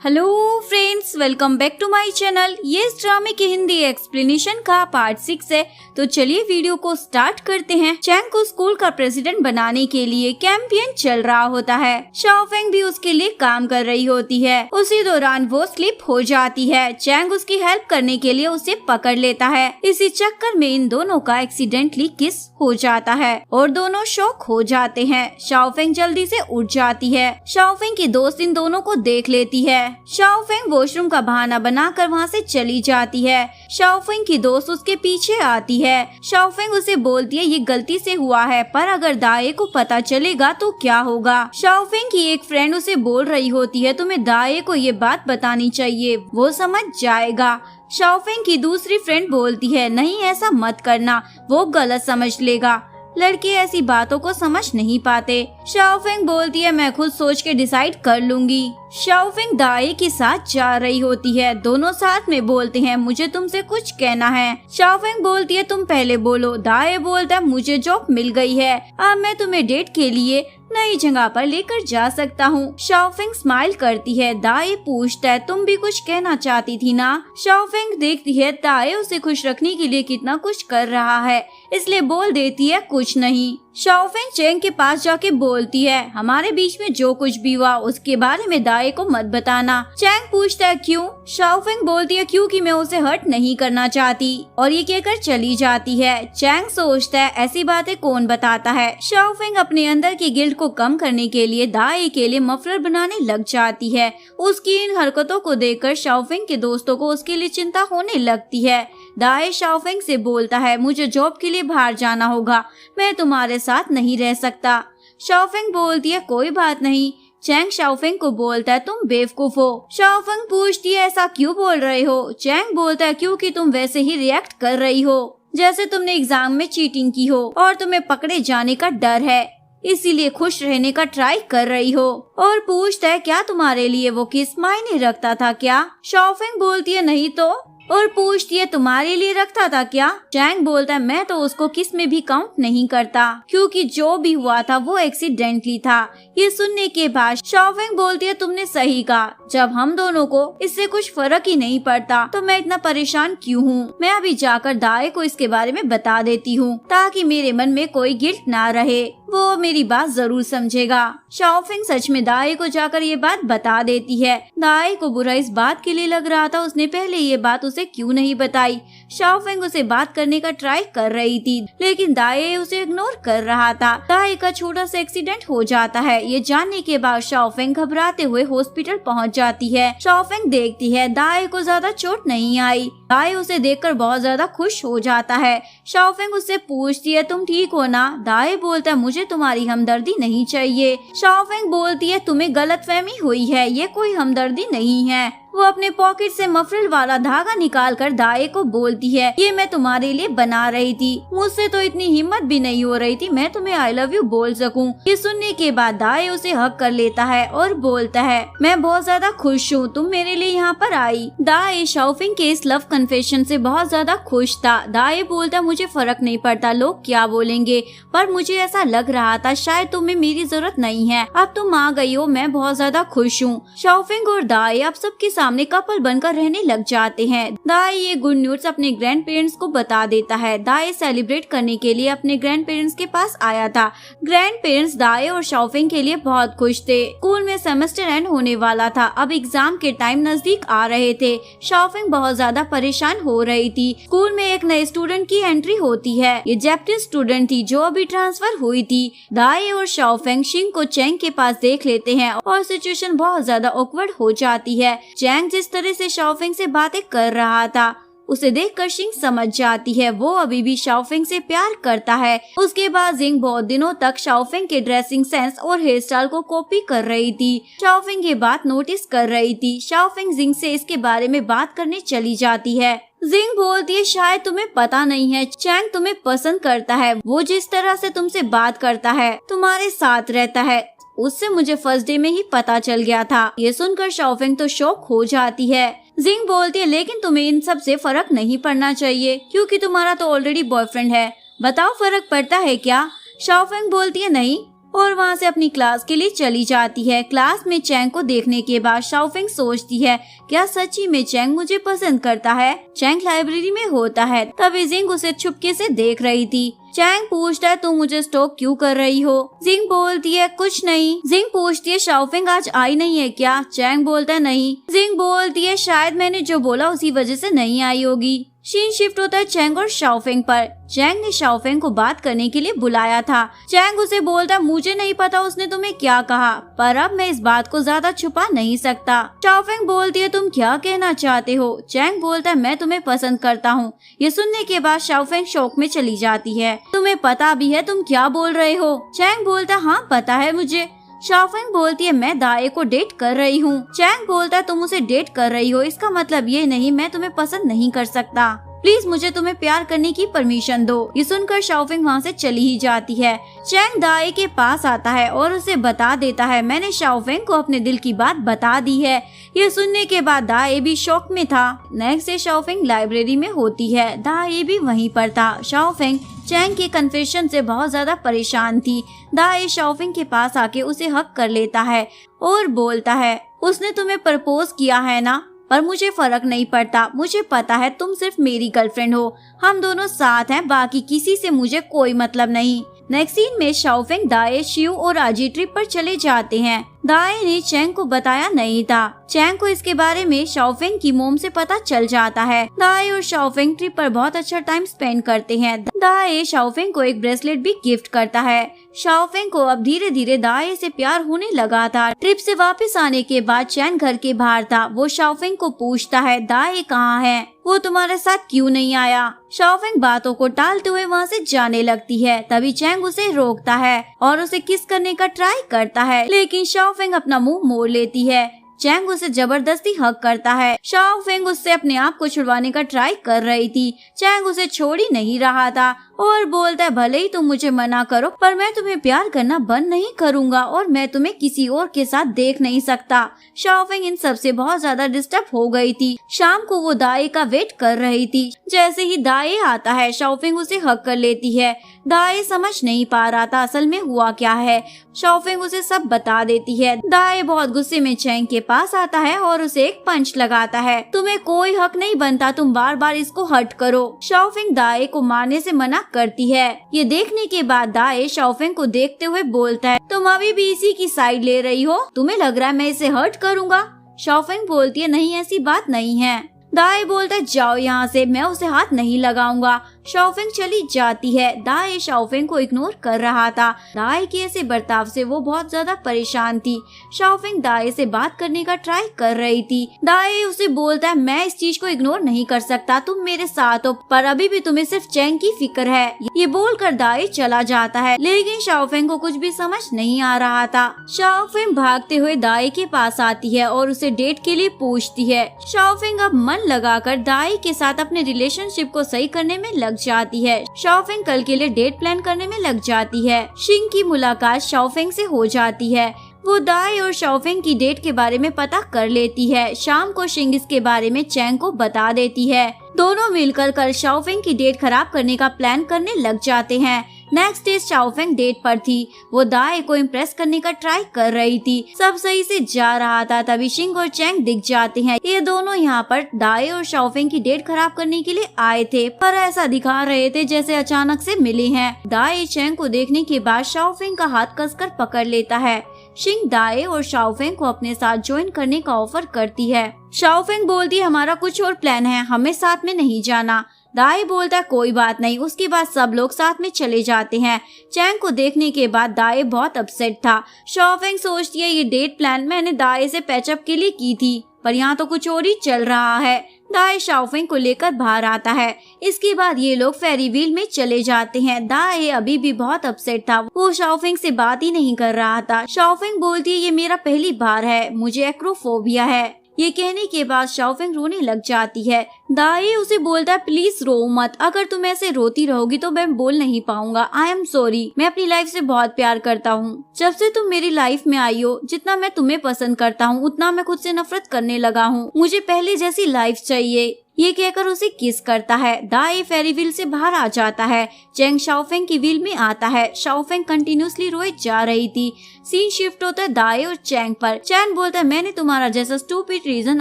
Hello friends, welcome back to my channel. ये इस ड्रामे की हिंदी एक्सप्लेनेशन का पार्ट 6 है। तो चलिए वीडियो को स्टार्ट करते हैं। चैंग को स्कूल का प्रेसिडेंट बनाने के लिए कैंपेन चल रहा होता है। शाओफेंग भी उसके लिए काम कर रही होती है। उसी दौरान वो स्लिप हो जाती है। चैंग उसकी हेल्प करने के लिए उसे पकड़ लेता है। इसी चक्कर में इन दोनों का एक्सीडेंटली किस हो जाता है और दोनों शॉक हो जाते हैं। शाओफेंग जल्दी से उठ जाती है। शाओफेंग की दोस्त इन दोनों को देख लेती है। शाओफेंग वॉशरूम का बहाना बनाकर वहाँ से चली जाती है। शाओफेंग की दोस्त उसके पीछे आती है। शाओफेंग उसे बोलती है ये गलती से हुआ है, पर अगर दाए को पता चलेगा तो क्या होगा। शाओफेंग की एक फ्रेंड उसे बोल रही होती है तुम्हें दाए को ये बात बतानी चाहिए, वो समझ जाएगा। शाओफेंग की दूसरी फ्रेंड बोलती है नहीं ऐसा मत करना, वो गलत समझ लेगा। लड़के ऐसी बातों को समझ नहीं पाते। शाओफेंग बोलती है मैं खुद सोच के डिसाइड कर लूंगी। शाओफेंग दाए के साथ जा रही होती है। दोनों साथ में बोलते हैं मुझे तुमसे कुछ कहना है। शाओफेंग बोलती है तुम पहले बोलो। दाए बोलता है मुझे जॉब मिल गई है, अब मैं तुम्हें डेट के लिए नई जगह पर लेकर जा सकता हूँ। शाओफेंग स्माइल करती है। दाए पूछता है तुम भी कुछ कहना चाहती थी ना। शाओफेंग देखती है दाए उसे खुश रखने के लिए कितना कुछ कर रहा है, इसलिए बोल देती है कुछ नहीं। शाओफेंग चैंग के पास जाके बोलती है हमारे बीच में जो कुछ भी हुआ उसके बारे में दाए को मत बताना। चैंग पूछता है क्यों। शाओफेंग बोलती है क्योंकि मैं उसे हर्ट नहीं करना चाहती, और ये कहकर चली जाती है। चैंग सोचता है ऐसी बातें कौन बताता है। शाओफेंग अपने अंदर की गिल्ट को कम करने के लिए दाए के लिए मफलर बनाने लग जाती है। उसकी इन हरकतों को देखकर शाओफेंग के दोस्तों को उसके लिए चिंता होने लगती है। दाए शाओफेंग से बोलता है मुझे जॉब के लिए बाहर जाना होगा, मैं तुम्हारे साथ नहीं रह सकता। शाओफेंग बोलती है कोई बात नहीं। चैंग शाओफेंग को बोलता है तुम बेवकूफ हो। शाओफेंग पूछती है ऐसा क्यों बोल रहे हो। चैंग बोलता है क्योंकि तुम वैसे ही रिएक्ट कर रही हो जैसे तुमने एग्जाम में चीटिंग की हो और तुम्हें पकड़े जाने का डर है, इसीलिए खुश रहने का ट्राई कर रही हो। और पूछता है क्या तुम्हारे लिए वो किस मायने रखता था क्या। शाओफेंग बोलती है नहीं तो, और पूछती है तुम्हारे लिए रखता था क्या। चैंग बोलता है मैं तो उसको किस में भी काउंट नहीं करता, क्योंकि जो भी हुआ था वो एक्सीडेंटली था। ये सुनने के बाद शाओफेंग बोलती है तुमने सही कहा, जब हम दोनों को इससे कुछ फर्क ही नहीं पड़ता तो मैं इतना परेशान क्यों हूँ। मैं अभी जाकर दाए को इसके बारे में बता देती हूँ ताकि मेरे मन में कोई गिल्ट ना रहे, वो मेरी बात जरूर समझेगा। शाओफेंग सच में दाए को जाकर ये बात बता देती है। दाए को बुरा इस बात के लिए लग रहा था उसने पहले ये बात उसे क्यों नहीं बताई। शाओफेंग उसे बात करने का ट्राई कर रही थी, लेकिन दाए उसे इग्नोर कर रहा था। दाए का छोटा सा एक्सीडेंट हो जाता है। ये जानने के बाद शाओफेंग घबराते हुए हॉस्पिटल पहुंच जाती है। शाओफेंग देखती है दाए को ज्यादा चोट नहीं आई। दाए उसे देखकर बहुत ज्यादा खुश हो जाता है। शाओफेंग उससे पूछती है तुम ठीक हो ना। दाए बोलता है मुझे तुम्हारी हमदर्दी नहीं चाहिए। शाओफेंग बोलती है तुम्हें गलतफहमी हुई है, ये कोई हमदर्दी नहीं है। वो अपने पॉकेट से मफरल वाला धागा निकालकर दाए को बोलती है ये मैं तुम्हारे लिए बना रही थी, मुझसे तो इतनी हिम्मत भी नहीं हो रही थी मैं तुम्हें आई लव यू बोल सकूं। ये सुनने के बाद दाए उसे हक कर लेता है और बोलता है मैं बहुत ज्यादा खुश हूँ तुम मेरे लिए यहाँ पर आई। दाए शाओफेंग के इस लव कन्फेशन से बहुत ज्यादा खुश था। दाए बोलता मुझे फर्क नहीं पड़ता लोग क्या बोलेंगे, पर मुझे ऐसा लग रहा था शायद तुम्हें मेरी जरूरत नहीं है, अब तुम आ गई हो, मैं बहुत ज्यादा खुश हूँ। शाओफेंग और दाए अब सबके सामने कपल बनकर रहने लग जाते हैं। दाए ये गुड न्यूज अपने ग्रैंड पेरेंट्स को बता देता है। दाए सेलिब्रेट करने के लिए अपने ग्रैंड पेरेंट्स के पास आया था। ग्रैंड पेरेंट्स दाए और शाओफेंग के लिए बहुत खुश थे। स्कूल में सेमेस्टर एंड होने वाला था, अब एग्जाम के टाइम नजदीक आ रहे थे। शाओफेंग बहुत ज्यादा परेशान हो रही थी। स्कूल में एक नए स्टूडेंट की एंट्री होती है। ये जैपनीज स्टूडेंट थी जो अभी ट्रांसफर हुई थी। दाए और शाओफेंग शिंग को चैंग के पास देख लेते हैं और सिचुएशन बहुत ज्यादा ऑकवर्ड हो जाती है। चैंग जिस तरह से शाओफेंग से बातें कर रहा था उसे देखकर शिंग समझ जाती है वो अभी भी शाओफेंग से प्यार करता है। उसके बाद जिंग बहुत दिनों तक शाओफेंग के ड्रेसिंग सेंस और हेयर स्टाइल को कॉपी कर रही थी। शाओफेंग ये बात नोटिस कर रही थी। शाओफेंग जिंग से इसके बारे में बात करने चली जाती है। जिंग बोलती है शायद तुम्हें पता नहीं है चैंग तुम्हें पसंद करता है, वो जिस तरह से तुमसे बात करता है, तुम्हारे साथ रहता है, उससे मुझे फर्स्ट डे में ही पता चल गया था। ये सुनकर शाओफेंग तो शॉक हो जाती है। जिंग बोलती है लेकिन तुम्हें इन सब से फर्क नहीं पड़ना चाहिए क्योंकि तुम्हारा तो ऑलरेडी बॉयफ्रेंड है, बताओ फर्क पड़ता है क्या। शाओफेंग बोलती है नहीं, और वहाँ से अपनी क्लास के लिए चली जाती है। क्लास में चैंग को देखने के बाद शाओफेंग सोचती है, क्या सच्ची में चैंग मुझे पसंद करता है। चैंग लाइब्रेरी में होता है, तभी जिंग उसे चुपके से देख रही थी। चैंग पूछता है, तुम मुझे स्टॉक क्यों कर रही हो। जिंग बोलती है, कुछ नहीं। जिंग पूछती है, शाओफेंग आज आई नहीं है क्या। चैंग बोलता है, नहीं। जिंग बोलती है, शायद मैंने जो बोला उसी वजह से नहीं आई होगी। सीन शिफ्ट होता है चैंग और शाओफेंग पर। चैंग ने शाओफेंग को बात करने के लिए बुलाया था। चैंग उसे बोलता, मुझे नहीं पता उसने तुम्हें क्या कहा, पर अब मैं इस बात को ज्यादा छुपा नहीं सकता। शाओफेंग बोलती है, तुम क्या कहना चाहते हो। चैंग बोलता है, मैं तुम्हें पसंद करता हूँ। ये सुनने के बाद शाओफेंग शौक में चली जाती है। तुम्हें पता भी है तुम क्या बोल रहे हो। चैंग बोलता, हाँ पता है मुझे। शाओफेंग बोलती है, मैं दाए को डेट कर रही हूँ। चैंग बोलता है, तुम उसे डेट कर रही हो, इसका मतलब ये नहीं मैं तुम्हें पसंद नहीं कर सकता। प्लीज मुझे तुम्हें प्यार करने की परमिशन दो। ये सुनकर शाओफेंग वहाँ से चली ही जाती है। चैंग दाए के पास आता है और उसे बता देता है, मैंने शाओफेंग को अपने दिल की बात बता दी है। ये सुनने के बाद दाए भी शौक में था। नेक्स्ट डे शाओफेंग लाइब्रेरी में होती है। दाए भी वहीं पर था। शाओफेंग चैंग के कन्फेशन से बहुत ज्यादा परेशान थी। दाए शाओफेंग के पास आके उसे हक कर लेता है और बोलता है, उसने तुम्हें प्रपोज किया है ना, पर मुझे फर्क नहीं पड़ता। मुझे पता है तुम सिर्फ मेरी गर्लफ्रेंड हो, हम दोनों साथ हैं, बाकी किसी से मुझे कोई मतलब नहीं। नेक्स्ट सीन में शाओफेंग, दाए, शिव और आजी ट्रिप पर चले जाते हैं। दाए ने चैंग को बताया नहीं था। चैंग को इसके बारे में शाओफेंग की मोम से पता चल जाता है। दाए और शाओफेंग ट्रिप पर बहुत अच्छा टाइम स्पेंड करते हैं। दाए शाओफेंग को एक ब्रेसलेट भी गिफ्ट करता है। शाओफेंग को अब धीरे धीरे दाए से प्यार होने लगा था। ट्रिप से वापस आने के बाद चैंग घर के बाहर था। वो शाओफेंग को पूछता है, दाए कहाँ है, वो तुम्हारे साथ क्यों नहीं आया। शाओफेंग बातों को टालते हुए वहाँ से जाने लगती है। तभी चैंग उसे रोकता है और उसे किस करने का ट्राई करता है, लेकिन शाओफेंग अपना मुंह मोड़ लेती है। चैंग उसे जबरदस्ती हक करता है। शाओफेंग उससे अपने आप को छुड़वाने का ट्राई कर रही थी। चैंग उसे छोड़ ही नहीं रहा था और बोलता है, भले ही तुम मुझे मना करो, पर मैं तुम्हें प्यार करना बंद नहीं करूंगा और मैं तुम्हें किसी और के साथ देख नहीं सकता। शाओफेंग इन सब से बहुत ज्यादा डिस्टर्ब हो गई थी। शाम को वो दाए का वेट कर रही थी। जैसे ही दाए आता है, शाओफेंग उसे हक कर लेती है। दाए समझ नहीं पा रहा था असल में हुआ क्या है। शाओफेंग उसे सब बता देती है। दाए बहुत गुस्से में चैंग के पास आता है और उसे एक पंच लगाता है। तुम्हें कोई हक नहीं बनता, तुम बार बार इसको हर्ट करो। शाओफेंग दाए को मारने से मना करती है। ये देखने के बाद दाए शाओफेंग को देखते हुए बोलता है, तुम अभी भी इसी की साइड ले रही हो, तुम्हें लग रहा है मैं इसे हर्ट करूंगा। शाओफेंग बोलती है, नहीं ऐसी बात नहीं है। दाए बोलता है, जाओ यहाँ से, मैं उसे हाथ नहीं लगाऊंगा। शाओफेंग चली जाती है। दाए शाओफेंग को इग्नोर कर रहा था। दाए के ऐसे बर्ताव से वो बहुत ज्यादा परेशान थी। शाओफेंग दाए से बात करने का ट्राई कर रही थी। दाए उसे बोलता है, मैं इस चीज को इग्नोर नहीं कर सकता, तुम मेरे साथ हो, पर अभी भी तुम्हें सिर्फ चैंग की फिक्र है। ये बोलकर दाए चला जाता है, लेकिन शाओफेंग को कुछ भी समझ नहीं आ रहा था। शाओफेंग भागते हुए दाए के पास आती है और उसे डेट के लिए पूछती है। शाओफेंग अब मन लगाकर दाए के साथ अपने रिलेशनशिप को सही करने में लग जाती है। शाओफेंग कल के लिए डेट प्लान करने में लग जाती है। शिंग की मुलाकात शाओफेंग से हो जाती है। वो दाए और शाओफेंग की डेट के बारे में पता कर लेती है। शाम को शिंग इसके बारे में चैंग को बता देती है। दोनों मिलकर कल शाओफेंग की डेट खराब करने का प्लान करने लग जाते हैं। नेक्स्ट डे शाओफेंग डेट पर थी। वो दाए को इम्प्रेस करने का ट्राई कर रही थी। सब सही से जा रहा था, तभी शिंग और चैंग दिख जाते हैं। ये दोनों यहाँ पर दाए और शाओफेंग की डेट खराब करने के लिए आए थे, पर ऐसा दिखा रहे थे जैसे अचानक से मिले हैं। दाए चैंग को देखने के बाद शाओफेंग का हाथ कसकर पकड़ लेता है। शिंग दाए और शाओफेंग को अपने साथ ज्वाइन करने का ऑफर करती है। शाओफेंग बोलती है, हमारा कुछ और प्लान है, हमें साथ में नहीं जाना। दाए बोलता है, कोई बात नहीं। उसके बाद सब लोग साथ में चले जाते हैं। चैंग को देखने के बाद दाए बहुत अपसेट था। शाओफेंग सोचती है, ये डेट प्लान मैंने दाए से पैचअप के लिए की थी, पर यहाँ तो कुछ और ही चल रहा है। दाए शाओफेंग को लेकर बाहर आता है। इसके बाद ये लोग फेरी व्हील में चले जाते हैं। दाए अभी भी बहुत अपसेट था, वो शाओफेंग से बात ही नहीं कर रहा था। शाओफेंग बोलती है, ये मेरा पहली बार है, मुझे एक्रोफोबिया है। ये कहने के बाद शाओफेंग रोने लग जाती है। दाए उसे बोलता है, प्लीज रो मत, अगर तुम ऐसे रोती रहोगी तो मैं बोल नहीं पाऊंगा। आई एम सॉरी, मैं अपनी लाइफ से बहुत प्यार करता हूँ। जब से तुम मेरी लाइफ में आई हो, जितना मैं तुम्हें पसंद करता हूँ उतना मैं खुद से नफरत करने लगा हूँ। मुझे पहले जैसी लाइफ चाहिए। ये कहकर उसे किस करता है। दाए फेरी व्हील से बाहर आ जाता है। चैंग शाओफेंग की व्हील में आता है। शाओफेंग कंटिन्यूसली रोए जा रही थी। सीन शिफ्ट होता है दाए और चैंग पर। चैंग बोलता है मैंने तुम्हारा जैसा स्टूपिड रीजन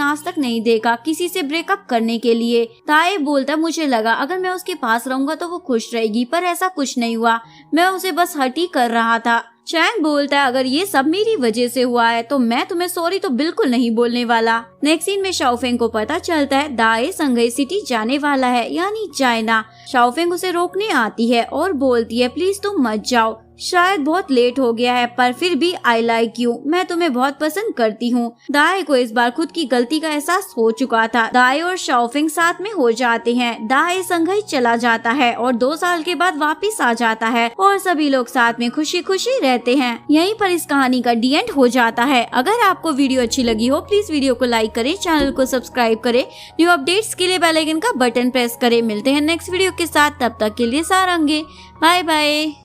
आज तक नहीं देखा किसी से ब्रेकअप करने के लिए। दाए बोलता है मुझे लगा अगर मैं उसके पास रहूंगा तो वो खुश रहेगी, पर ऐसा कुछ नहीं हुआ, मैं उसे बस हर्ट ही कर रहा था। चैंग बोलता है अगर ये सब मेरी वजह से हुआ है तो मैं तुम्हें सॉरी तो बिल्कुल नहीं बोलने वाला। नेक्स्ट सीन में शाओफेंग को पता चलता है दाए संघई सिटी जाने वाला है, यानी चाइना। शाओफेंग उसे रोकने आती है और बोलती है प्लीज तुम मत जाओ, शायद बहुत लेट हो गया है, पर फिर भी आई लाइक यू, मैं तुम्हें बहुत पसंद करती हूँ। दाए को इस बार खुद की गलती का एहसास हो चुका था। दाए और शाओफेंग साथ में हो जाते हैं। दाए संघई चला जाता है और 2 साल के बाद वापस आ जाता है और सभी लोग साथ में खुशी खुशी रहते हैं। यहीं पर इस कहानी का डी एंड हो जाता है। अगर आपको वीडियो अच्छी लगी हो प्लीज वीडियो को लाइक करें, चैनल को सब्सक्राइब करें, न्यू अपडेट्स के लिए बेल आइकन का बटन प्रेस करें। मिलते हैं नेक्स्ट वीडियो के साथ, तब तक के लिए सारंगे, बाय बाय।